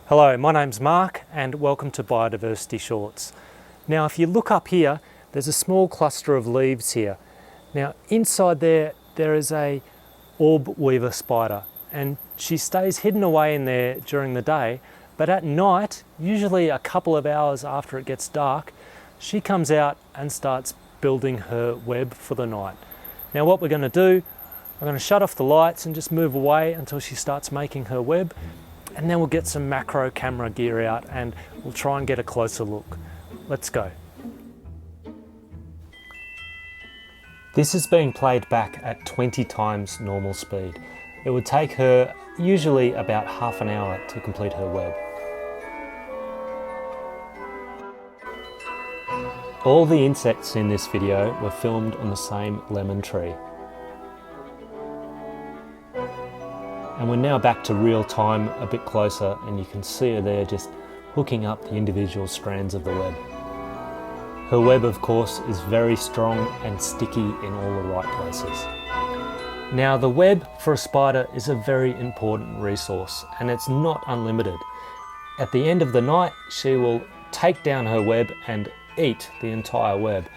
Hello, my name's Mark and welcome to Biodiversity Shorts. Now if you look up here, there's a small cluster of leaves here. Now inside there is a orb-weaver spider, and she stays hidden away in there during the day, but at night, usually a couple of hours after it gets dark, she comes out and starts building her web for the night. Now what we're going to do, I'm going to shut off the lights and just move away until she starts making her web. And then we'll get some macro camera gear out and we'll try and get a closer look. Let's go. This is being played back at 20 times normal speed. It would take her usually about half an hour to complete her web. All the insects in this video were filmed on the same lemon tree. And we're now back to real time, a bit closer, and you can see her there just hooking up the individual strands of the web. Her web, of course, is very strong and sticky in all the right places. Now, the web for a spider is a very important resource, and it's not unlimited. At the end of the night, she will take down her web and eat the entire web.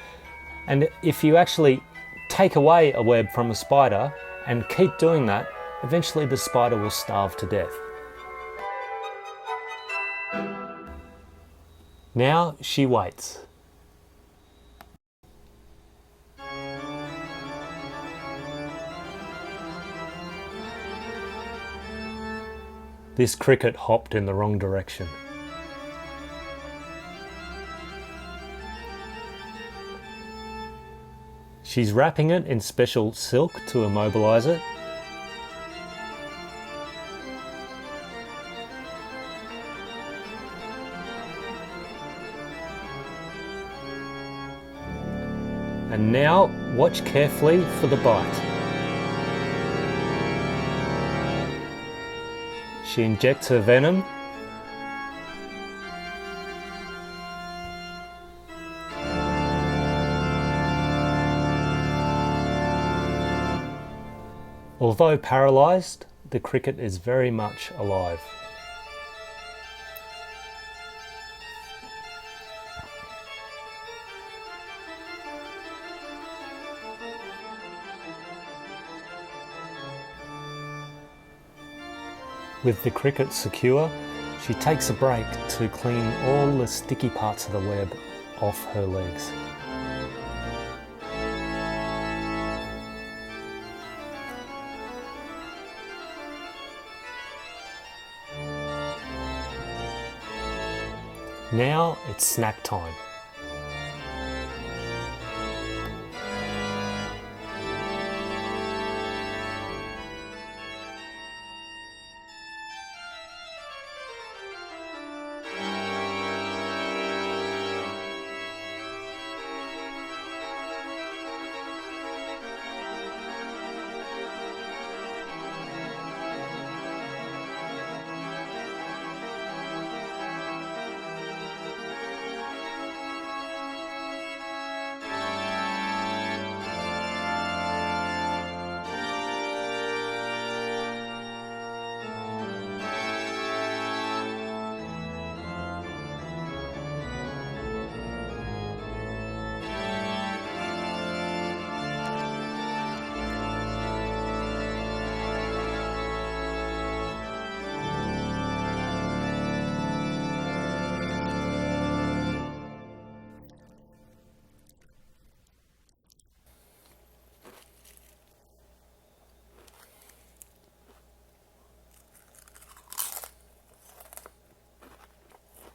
And if you actually take away a web from a spider and keep doing that, eventually the spider will starve to death. Now she waits. This cricket hopped in the wrong direction. She's wrapping it in special silk to immobilize it. And now, watch carefully for the bite. She injects her venom. Although paralysed, the cricket is very much alive. With the cricket secure, she takes a break to clean all the sticky parts of the web off her legs. Now it's snack time.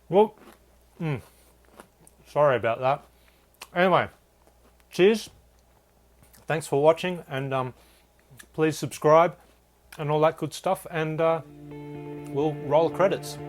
Well, sorry about that. Anyway, cheers. Thanks for watching, and please subscribe and all that good stuff, and we'll roll credits.